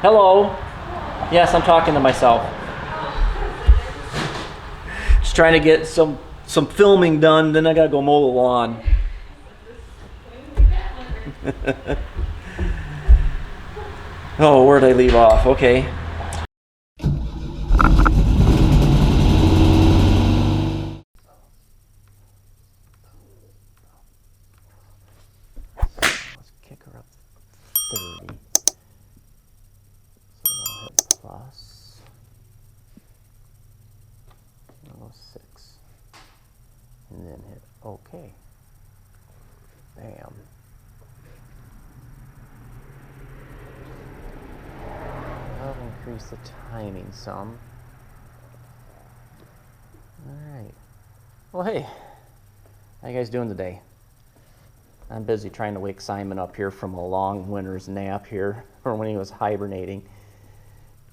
Hello. Yes, I'm talking to myself. Just trying to get some filming done, then I gotta go mow the lawn. Oh, where'd I leave off? Okay. Let's kick her up 30. So I'll hit plus. I'll go 6. And then hit OK. Bam. I'll increase the timing some. Alright. Well, hey. How you guys doing today? I'm busy trying to wake Simon up here from a long winter's nap here, or when he was hibernating.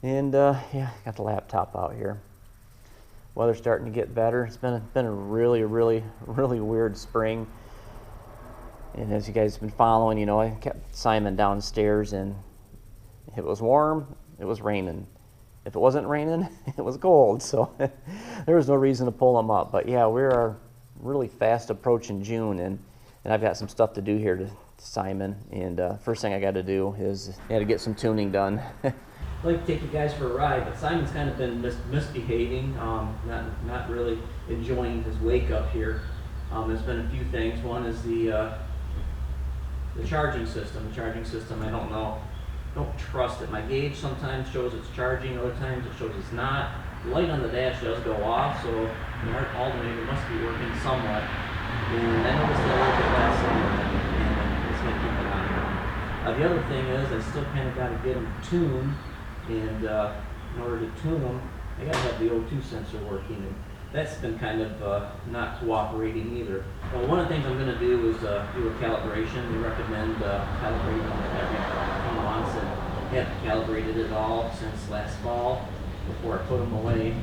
And yeah, got the laptop out here. Weather's starting to get better. It's been a really weird spring. And as you guys have been following, you know, I kept Simon downstairs, and if it was warm, it was raining. If it wasn't raining, it was cold. So there was no reason to pull him up. But yeah, we are really fast approaching June, and I've got some stuff to do here to Simon. And first thing I got to do is I got to get some tuning done. I'd like to take you guys for a ride, but Simon's kind of been misbehaving, not really enjoying his wake up here. There's been a few things. One is the charging system. The charging system, I don't trust it. My gauge sometimes shows it's charging, other times it shows it's not. The light on the dash does go off, so the alternator must be working somewhat. And I noticed that a little bit last summer, and it's going to keep an eye on. The other thing is, I still kind of got to get them tuned, and in order to tune them, I got to have the O2 sensor working, and that's been kind of not cooperating either. Well, one of the things I'm going to do is do a calibration. We recommend calibrating them every few months, and I haven't calibrated it all since last fall before I put them away.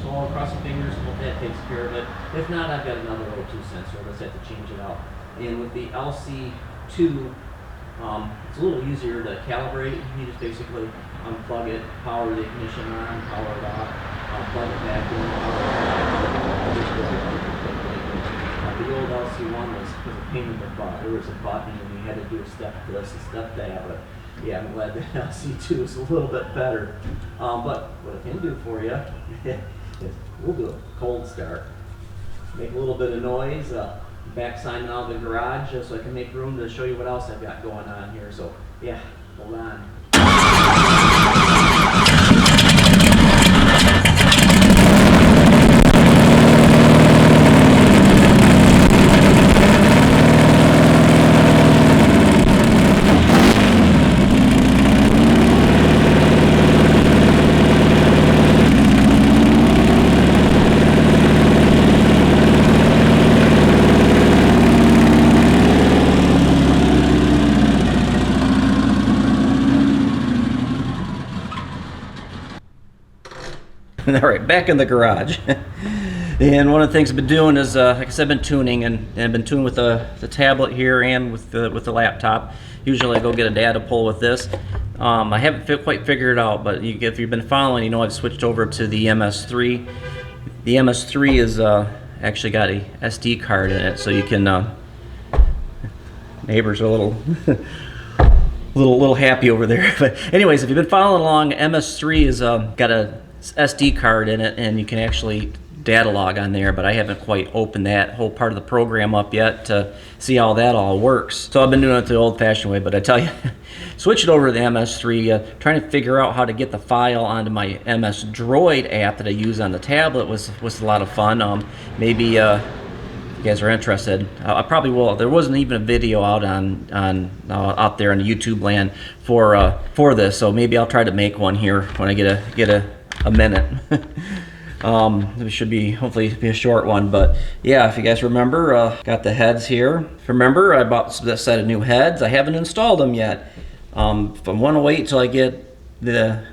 So I'll cross the fingers and hope that takes care of it. If not, I've got another O2 sensor. Let's have to change it out. And with the LC2, it's a little easier to calibrate. You just basically unplug it, power the ignition on, power it off, plug it back in, the old LC1 was a pain in the butt. There was a button and you had to do a step this and step that, but yeah, I'm glad that LC2 is a little bit better. But what I can do for you is we'll do a cold start. Make a little bit of noise, back Simon out of the garage so I can make room to show you what else I've got going on here. So yeah, hold on. All right, back in the garage. And one of the things I've been doing is, like I said, I've been tuning, and I've been tuning with the tablet here and with the laptop. Usually I go get a data pull with this. I haven't quite figured it out, but if you've been following, you know I've switched over to the MS3. The MS3 is actually got a SD card in it, so you can, neighbors are a little happy over there. But anyways, if you've been following along, MS3 is got a SD card in it, and you can actually data log on there, but I haven't quite opened that whole part of the program up yet to see how that all works. So I've been doing it the old-fashioned way, but I tell you, switch it over to the MS3, trying to figure out how to get the file onto my MS Droid app that I use on the tablet was a lot of fun. Maybe you guys are interested. I probably will. There wasn't even a video out out there in the YouTube land for this, so maybe I'll try to make one here when I get a minute. It should hopefully be a short one, but yeah, if you guys remember, got the heads here. Remember, I bought this set of new heads. I haven't installed them yet. I want to wait till I get the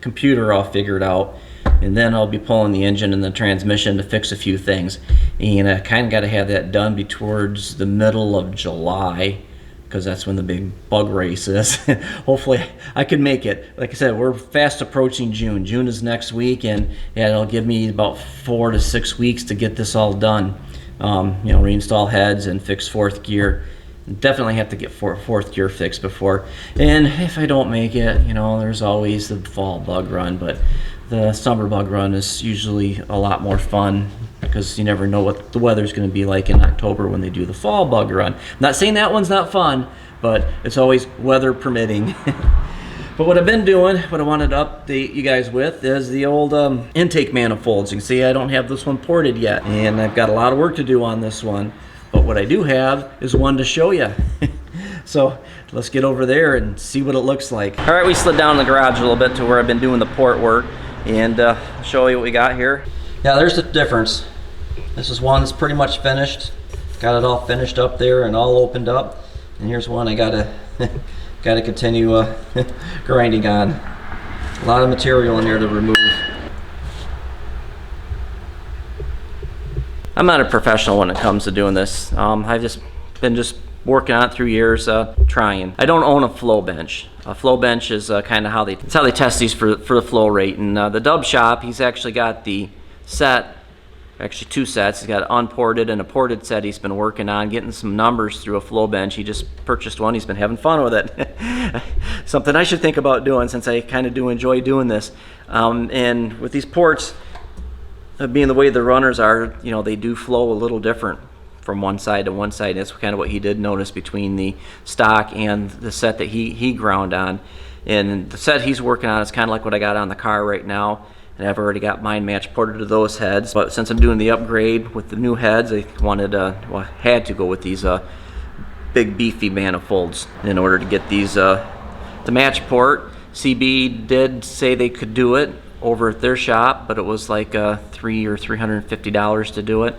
computer all figured out, and then I'll be pulling the engine and the transmission to fix a few things. And I kind of got to have that done towards the middle of July, because that's when the big bug race is. Hopefully I can make it. Like I said, we're fast approaching June. June is next week, and yeah, it'll give me about 4 to 6 weeks to get this all done. You know, reinstall heads and fix fourth gear. Definitely have to get fourth gear fixed before. And if I don't make it, you know, there's always the fall bug run, but the summer bug run is usually a lot more fun because you never know what the weather's going to be like in October when they do the fall bug run. I'm not saying that one's not fun, but it's always weather permitting. But what I've been doing, what I wanted to update you guys with, is the old intake manifolds. You can see I don't have this one ported yet, and I've got a lot of work to do on this one. But what I do have is one to show you. So let's get over there and see what it looks like. All right, we slid down in the garage a little bit to where I've been doing the port work, and show you what we got here. Yeah, there's the difference. This is one that's pretty much finished. Got it all finished up there and all opened up. And here's one I gotta continue grinding on. A lot of material in there to remove. I'm not a professional when it comes to doing this. I've just been working on it through years, trying. I don't own a flow bench. A flow bench is kind of how they test these for the flow rate. And the Dub Shop, he's actually got the set, actually 2 sets. He's got an unported and a ported set he's been working on, getting some numbers through a flow bench. He just purchased one. He's been having fun with it. Something I should think about doing, since I kind of do enjoy doing this. And with these ports, being the way the runners are, you know, they do flow a little different from one side to one side. That's kind of what he did notice between the stock and the set that he ground on. And the set he's working on is kind of like what I got on the car right now. And I've already got mine match ported to those heads. But since I'm doing the upgrade with the new heads, I wanted had to go with these big beefy manifolds in order to get these to match port. CB did say they could do it over at their shop, but it was like $300 or $350 to do it.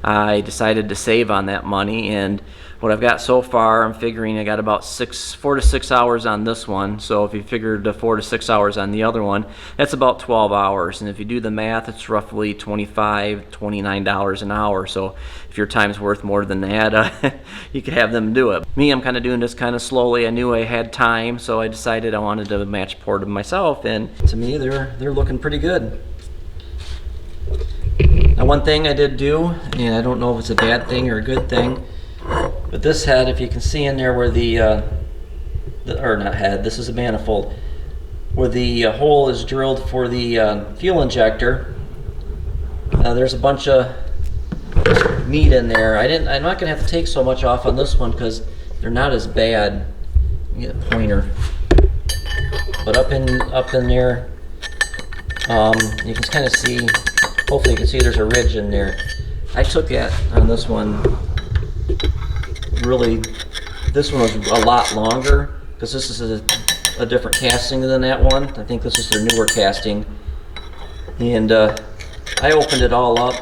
I decided to save on that money, and what I've got so far, I'm figuring I got about 4 to 6 hours on this one. So if you figured 4 to 6 hours on the other one, that's about 12 hours. And if you do the math, it's roughly $25, $29 an hour. So if your time's worth more than that, you could have them do it. Me, I'm kind of doing this kind of slowly. I knew I had time, so I decided I wanted to match port them myself. And to me, they're looking pretty good. Now, one thing I did do, and I don't know if it's a bad thing or a good thing, but this head, if you can see in there where or not head, this is a manifold, where the hole is drilled for the fuel injector, there's a bunch of meat in there. I'm not going to have to take so much off on this one because they're not as bad. Get a pointer. But up in there, you can kind of see, hopefully you can see there's a ridge in there. I took that on this one. Really, this one was a lot longer because this is a different casting than that one. I think this is their newer casting. And I opened it all up.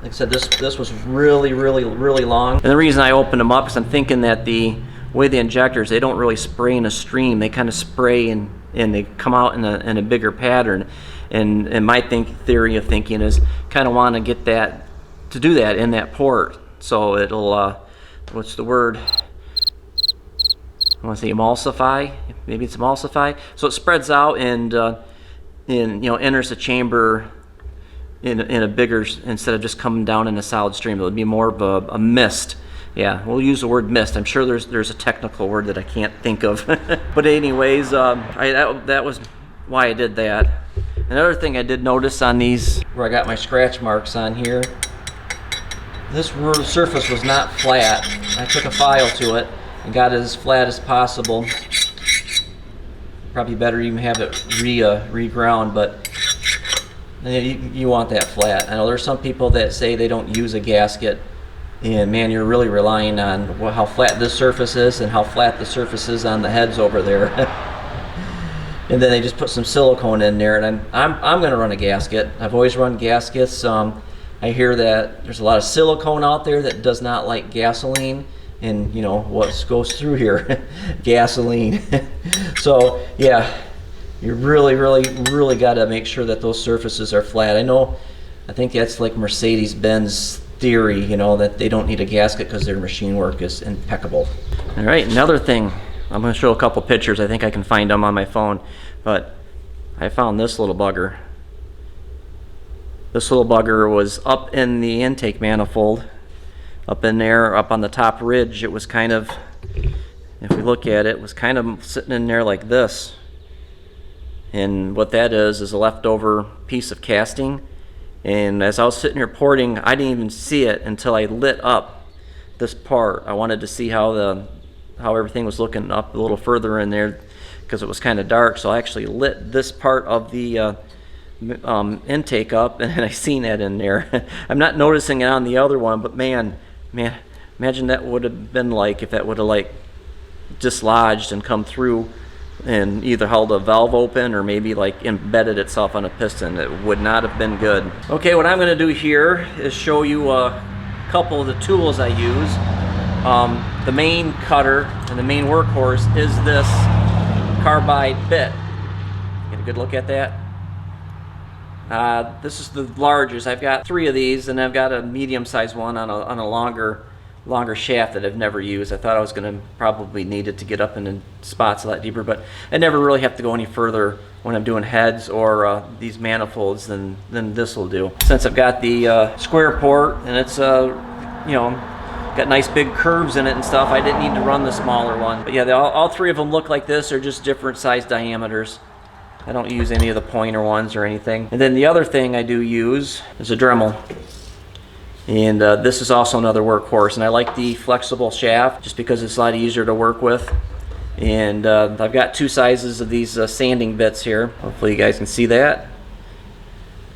Like I said, this was really long. And the reason I opened them up is I'm thinking that the way the injectors, they don't really spray in a stream. They kind of spray and they come out in a bigger pattern. And my theory of thinking is kind of want to get that, to do that in that port. So it'll, what's the word? I want to say emulsify. Maybe it's emulsify. So it spreads out and enters the chamber in a bigger, instead of just coming down in a solid stream. It'll be more of a mist. Yeah, we'll use the word mist. I'm sure there's a technical word that I can't think of. But anyways, that was why I did that. Another thing I did notice on these, where I got my scratch marks on here, this surface was not flat. I took a file to it and got it as flat as possible. Probably better even have it re-ground, but you want that flat. I know there's some people that say they don't use a gasket, and man, you're really relying on how flat this surface is and how flat the surface is on the heads over there. And then they just put some silicone in there, and I'm going to run a gasket. I've always run gaskets. I hear that there's a lot of silicone out there that does not like gasoline, and you know what goes through here, gasoline. So yeah, you really got to make sure that those surfaces are flat. I think that's like Mercedes-Benz theory, you know, that they don't need a gasket because their machine work is impeccable. All right, another thing, I'm going to show a couple pictures. I think I can find them on my phone, but I found this little bugger. This little bugger was up in the intake manifold, up in there, up on the top ridge. It was kind of, if we look at it, it was kind of sitting in there like this. And what that is a leftover piece of casting. And as I was sitting here porting, I didn't even see it until I lit up this part. I wanted to see how everything was looking up a little further in there because it was kind of dark. So I actually lit this part of the intake up, and I seen that in there. I'm not noticing it on the other one, but man, imagine that would have been like if that would have like dislodged and come through and either held a valve open or maybe like embedded itself on a piston. It would not have been good. Okay, what I'm going to do here is show you a couple of the tools I use. The main cutter and the main workhorse is this carbide bit. Get a good look at that. This is the largest. I've got 3 of these, and I've got a medium-sized one on a longer shaft that I've never used. I thought I was going to probably need it to get up in spots a lot deeper, but I never really have to go any further when I'm doing heads or these manifolds than this will do. Since I've got the square port and it's you know, got nice big curves in it and stuff, I didn't need to run the smaller one. But yeah, all 3 of them look like this. They're just different size diameters. I don't use any of the pointer ones or anything. And then the other thing I do use is a Dremel. And this is also another workhorse. And I like the flexible shaft just because it's a lot easier to work with. And I've got 2 sizes of these sanding bits here. Hopefully you guys can see that.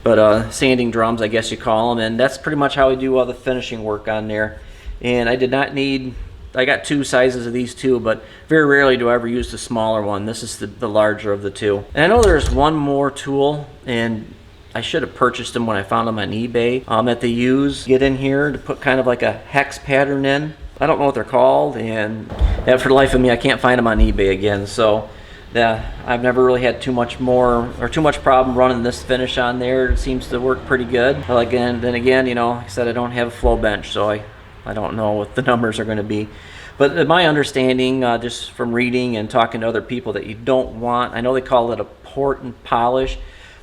But sanding drums, I guess you call them. And that's pretty much how I do all the finishing work on there. And I did not need... I got 2 sizes of these too, but very rarely do I ever use the smaller one. This is the larger of the 2. And I know there's one more tool, and I should have purchased them when I found them on eBay, that they use. Get in here to put kind of like a hex pattern in. I don't know what they're called, and for the life of me, I can't find them on eBay again. So I've never really had too much problem running this finish on there. It seems to work pretty good. But then again, you know, like I said, I don't have a flow bench, so I don't know what the numbers are going to be. But my understanding, just from reading and talking to other people, that you don't want, I know they call it a port and polish,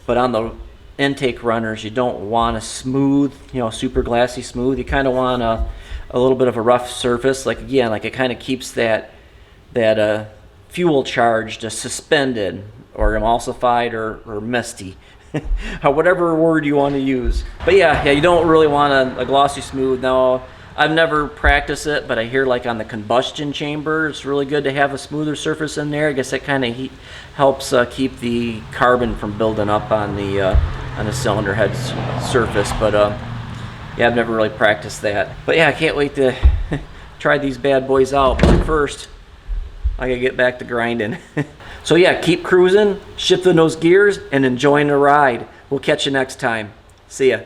but on the intake runners, you don't want a smooth, you know, super glassy smooth. You kind of want a little bit of a rough surface. Like, again, like it kind of keeps that fuel charge just suspended or emulsified or misty. Whatever word you want to use. But yeah, you don't really want a glossy smooth. Now, I've never practiced it, but I hear like on the combustion chamber, it's really good to have a smoother surface in there. I guess that kind of helps keep the carbon from building up on the cylinder head surface. But yeah, I've never really practiced that. But yeah, I can't wait to try these bad boys out. But first, I gotta get back to grinding. So yeah, keep cruising, shifting those gears, and enjoying the ride. We'll catch you next time. See ya.